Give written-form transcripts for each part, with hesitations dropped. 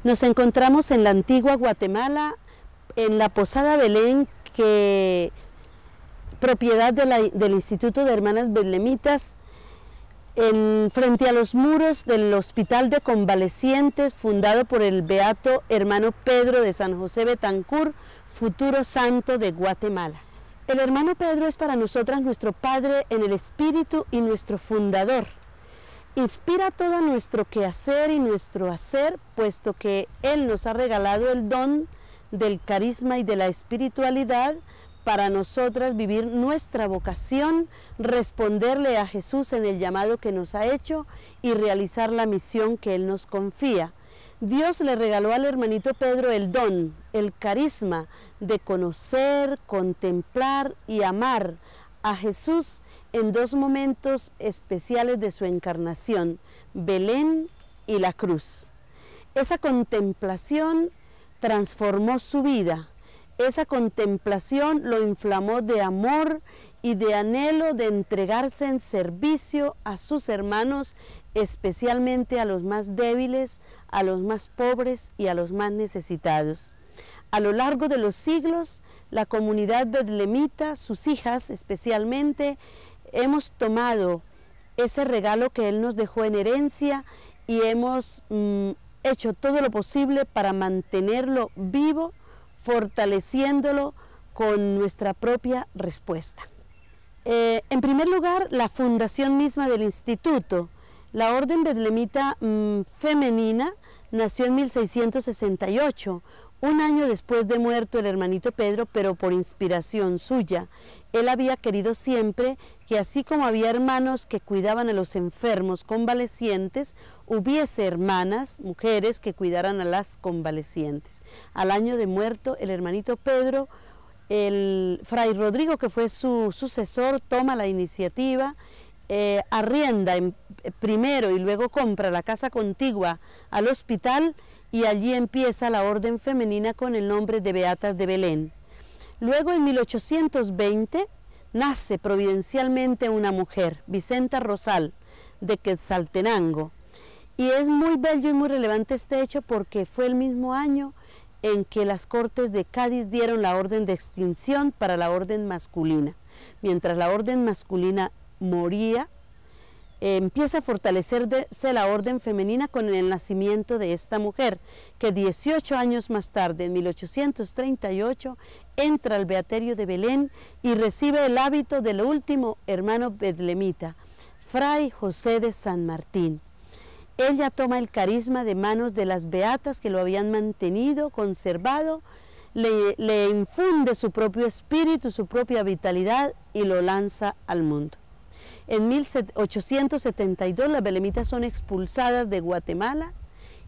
Nos encontramos en la antigua Guatemala, en la Posada Belén, propiedad del Instituto de Hermanas Betlemitas, frente a los muros del Hospital de Convalecientes, fundado por el beato hermano Pedro de San José Betancur, futuro santo de Guatemala. El hermano Pedro es para nosotras nuestro Padre en el Espíritu y nuestro fundador. Inspira todo nuestro quehacer y nuestro hacer, puesto que Él nos ha regalado el don del carisma y de la espiritualidad para nosotras vivir nuestra vocación, responderle a Jesús en el llamado que nos ha hecho y realizar la misión que Él nos confía. Dios le regaló al hermanito Pedro el don, el carisma de conocer, contemplar y amar a Jesús en dos momentos especiales de su encarnación, Belén y la cruz. Esa contemplación transformó su vida, esa contemplación lo inflamó de amor y de anhelo de entregarse en servicio a sus hermanos, especialmente a los más débiles, a los más pobres y a los más necesitados. A lo largo de los siglos, la comunidad betlemita, sus hijas especialmente, hemos tomado ese regalo que Él nos dejó en herencia y hemos hecho todo lo posible para mantenerlo vivo, fortaleciéndolo con nuestra propia respuesta. En primer lugar, la fundación misma del instituto. La orden betlemita femenina nació en 1668, un año después de muerto el hermanito Pedro, pero por inspiración suya. Él había querido siempre que así como había hermanos que cuidaban a los enfermos convalecientes, hubiese hermanas, mujeres, que cuidaran a las convalecientes. Al año de muerto el hermanito Pedro, el fray Rodrigo, que fue su sucesor, toma la iniciativa, arrienda primero y luego compra la casa contigua al hospital, y allí empieza la orden femenina con el nombre de Beatas de Belén. Luego en 1820 nace providencialmente una mujer, Vicenta Rosal, de Quetzaltenango, y es muy bello y muy relevante este hecho porque fue el mismo año en que las Cortes de Cádiz dieron la orden de extinción para la orden masculina. Mientras la orden masculina moría, empieza a fortalecerse la orden femenina con el nacimiento de esta mujer, que 18 años más tarde, en 1838, entra al Beaterio de Belén y recibe el hábito del último hermano betlemita, Fray José de San Martín. Ella toma el carisma de manos de las beatas que lo habían mantenido, conservado, le infunde su propio espíritu, su propia vitalidad y lo lanza al mundo. En 1872 las belemitas son expulsadas de Guatemala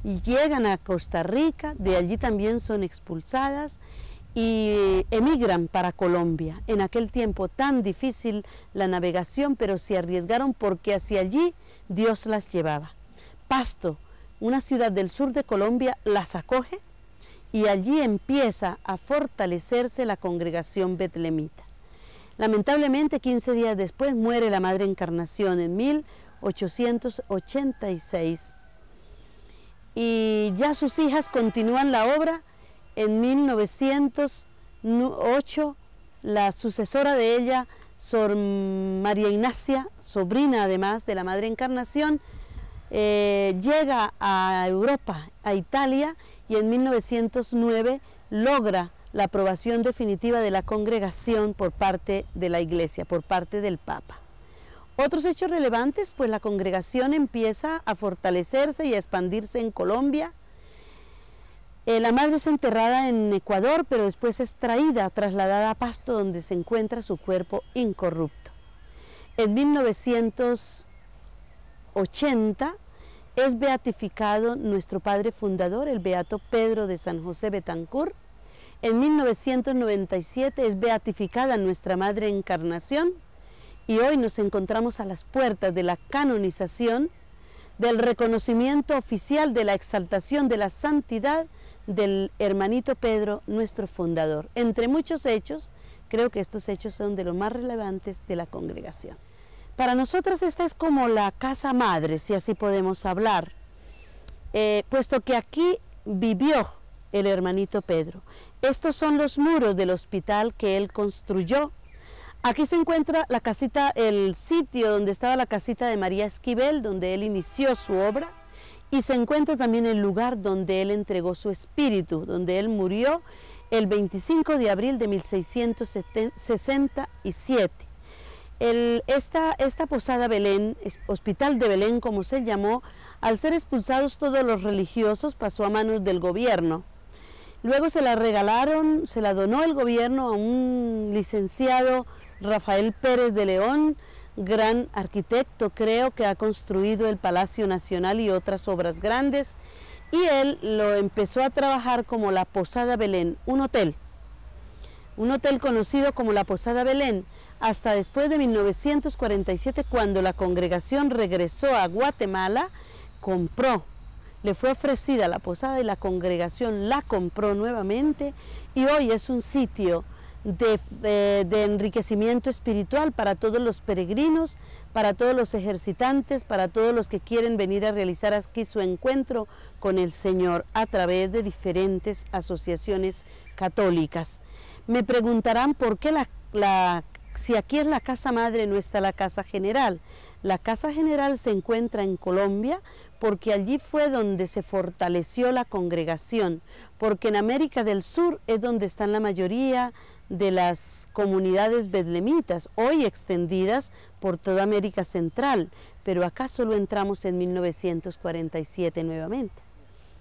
y llegan a Costa Rica, de allí también son expulsadas y emigran para Colombia. En aquel tiempo tan difícil la navegación, pero se arriesgaron porque hacia allí Dios las llevaba. Pasto, una ciudad del sur de Colombia, las acoge y allí empieza a fortalecerse la congregación betlemita. Lamentablemente, 15 días después muere la Madre Encarnación en 1886 y ya sus hijas continúan la obra. En 1908 la sucesora de ella, Sor María Ignacia, sobrina además de la Madre Encarnación, llega a Europa, a Italia, y en 1909 logra la aprobación definitiva de la congregación por parte de la Iglesia, por parte del Papa. Otros hechos relevantes, pues la congregación empieza a fortalecerse y a expandirse en Colombia. La madre es enterrada en Ecuador, pero después es traída, trasladada a Pasto, donde se encuentra su cuerpo incorrupto. En 1980 es beatificado nuestro padre fundador, el beato Pedro de San José Betancur. En 1997 es beatificada nuestra Madre Encarnación y hoy nos encontramos a las puertas de la canonización, del reconocimiento oficial de la exaltación de la santidad del hermanito Pedro, nuestro fundador. Entre muchos hechos, creo que estos hechos son de los más relevantes de la congregación. Para nosotras esta es como la casa madre, si así podemos hablar, puesto que aquí vivió el hermanito Pedro. Estos son los muros del hospital que él construyó. Aquí se encuentra la casita, el sitio donde estaba la casita de María Esquivel, donde él inició su obra, y se encuentra también el lugar donde él entregó su espíritu, donde él murió el 25 de abril de 1667. Esta Posada Belén, Hospital de Belén como se llamó, al ser expulsados todos los religiosos, pasó a manos del gobierno. Luego se la regalaron, se la donó el gobierno a un licenciado Rafael Pérez de León, gran arquitecto, creo que ha construido el Palacio Nacional y otras obras grandes, y él lo empezó a trabajar como la Posada Belén, un hotel conocido como la Posada Belén, hasta después de 1947, cuando la congregación regresó a Guatemala, le fue ofrecida la posada y la congregación la compró nuevamente, y hoy es un sitio de enriquecimiento espiritual para todos los peregrinos, para todos los ejercitantes, para todos los que quieren venir a realizar aquí su encuentro con el Señor a través de diferentes asociaciones católicas. Me preguntarán por qué si aquí es la casa madre, no está la casa general. La casa general se encuentra en Colombia, porque allí fue donde se fortaleció la congregación, porque en América del Sur es donde están la mayoría de las comunidades betlemitas, hoy extendidas por toda América Central, pero acá solo entramos en 1947 nuevamente.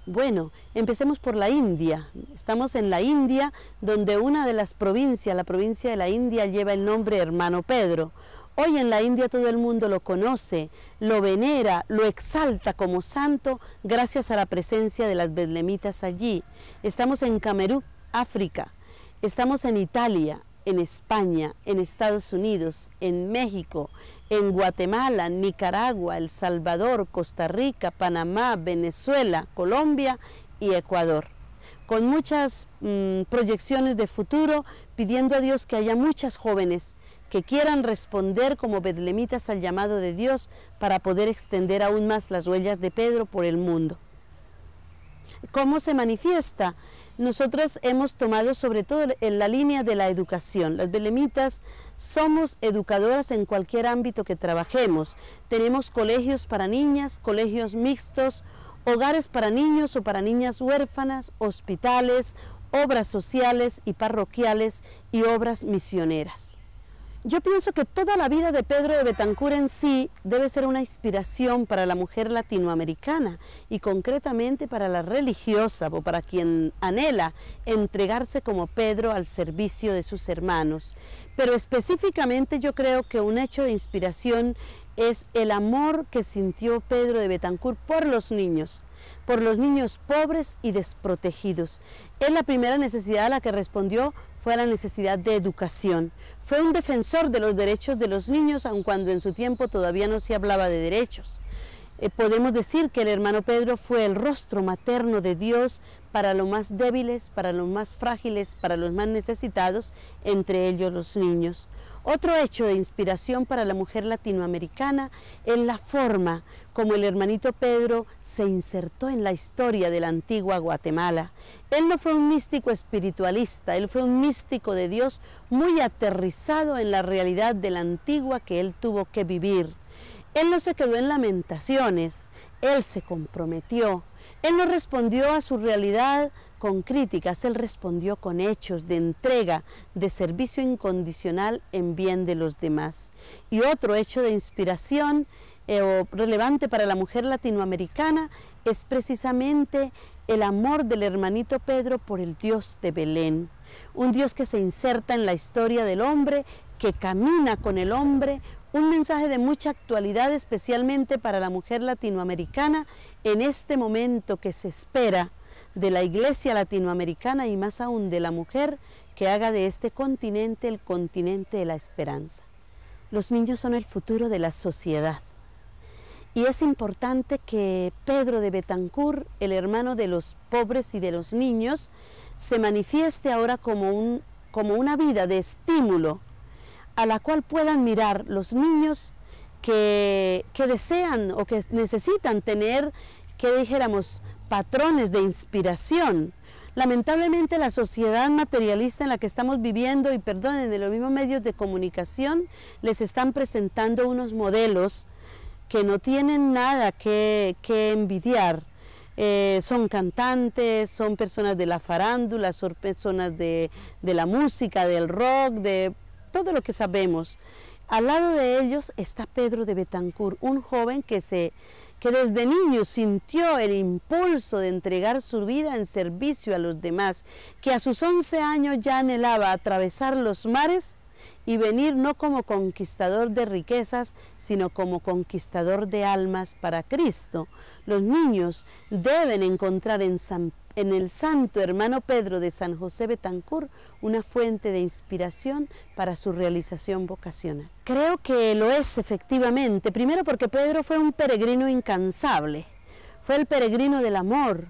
Bueno, empecemos por la India. Estamos en la India, donde una de las provincias, la provincia de la India, lleva el nombre Hermano Pedro. Hoy en la India todo el mundo lo conoce, lo venera, lo exalta como santo gracias a la presencia de las betlemitas allí. Estamos en Camerún, África, estamos en Italia, en España, en Estados Unidos, en México, en Guatemala, Nicaragua, El Salvador, Costa Rica, Panamá, Venezuela, Colombia y Ecuador, con muchas proyecciones de futuro, pidiendo a Dios que haya muchas jóvenes que quieran responder como betlemitas al llamado de Dios para poder extender aún más las huellas de Pedro por el mundo. ¿Cómo se manifiesta? Nosotros hemos tomado sobre todo en la línea de la educación. Las betlemitas somos educadoras en cualquier ámbito que trabajemos. Tenemos colegios para niñas, colegios mixtos, hogares para niños o para niñas huérfanas, hospitales, obras sociales y parroquiales y obras misioneras. Yo pienso que toda la vida de Pedro de Betancur en sí debe ser una inspiración para la mujer latinoamericana y concretamente para la religiosa o para quien anhela entregarse como Pedro al servicio de sus hermanos. Pero específicamente yo creo que un hecho de inspiración es el amor que sintió Pedro de Betancur por los niños pobres y desprotegidos. Él la primera necesidad a la que respondió fue a la necesidad de educación. Fue un defensor de los derechos de los niños, aun cuando en su tiempo todavía no se hablaba de derechos. Podemos decir que el hermano Pedro fue el rostro materno de Dios para los más débiles, para los más frágiles, para los más necesitados, entre ellos los niños. Otro hecho de inspiración para la mujer latinoamericana es la forma como el hermanito Pedro se insertó en la historia de la antigua Guatemala. Él no fue un místico espiritualista, él fue un místico de Dios muy aterrizado en la realidad de la antigua que él tuvo que vivir. Él no se quedó en lamentaciones, él se comprometió. Él no respondió a su realidad con críticas, él respondió con hechos de entrega, de servicio incondicional en bien de los demás. Y otro hecho de inspiración relevante para la mujer latinoamericana es precisamente el amor del hermanito Pedro por el Dios de Belén, un Dios que se inserta en la historia del hombre, que camina con el hombre, un mensaje de mucha actualidad especialmente para la mujer latinoamericana en este momento que se espera de la iglesia latinoamericana y más aún de la mujer que haga de este continente el continente de la esperanza. Los niños son el futuro de la sociedad y es importante que Pedro de Betancur, el hermano de los pobres y de los niños, se manifieste ahora como una vida de estímulo a la cual puedan mirar los niños que desean o que necesitan tener, que dijéramos, patrones de inspiración. Lamentablemente la sociedad materialista en la que estamos viviendo, y perdonen, de los mismos medios de comunicación, les están presentando unos modelos que no tienen nada que envidiar. Son cantantes, son personas de la farándula, son personas de la música, del rock, de todo lo que sabemos. Al lado de ellos está Pedro de Betancur, un joven que desde niño sintió el impulso de entregar su vida en servicio a los demás, que a sus 11 años ya anhelaba atravesar los mares y venir no como conquistador de riquezas, sino como conquistador de almas para Cristo. Los niños deben encontrar en el santo hermano Pedro de San José Betancur una fuente de inspiración para su realización vocacional. Creo que lo es efectivamente, primero porque Pedro fue un peregrino incansable, fue el peregrino del amor,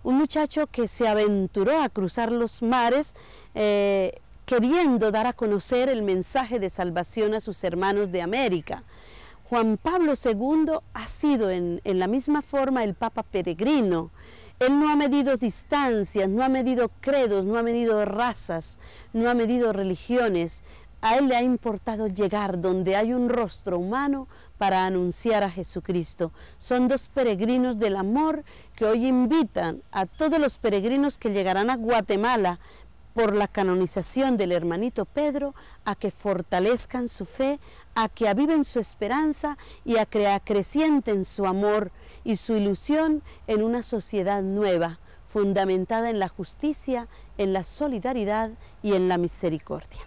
un muchacho que se aventuró a cruzar los mares queriendo dar a conocer el mensaje de salvación a sus hermanos de América. Juan Pablo II ha sido en la misma forma el Papa peregrino. Él no ha medido distancias, no ha medido credos, no ha medido razas, no ha medido religiones. A él le ha importado llegar donde hay un rostro humano para anunciar a Jesucristo. Son dos peregrinos del amor que hoy invitan a todos los peregrinos que llegarán a Guatemala por la canonización del hermanito Pedro, a que fortalezcan su fe, a que aviven su esperanza y a que acrecienten su amor y su ilusión en una sociedad nueva, fundamentada en la justicia, en la solidaridad y en la misericordia.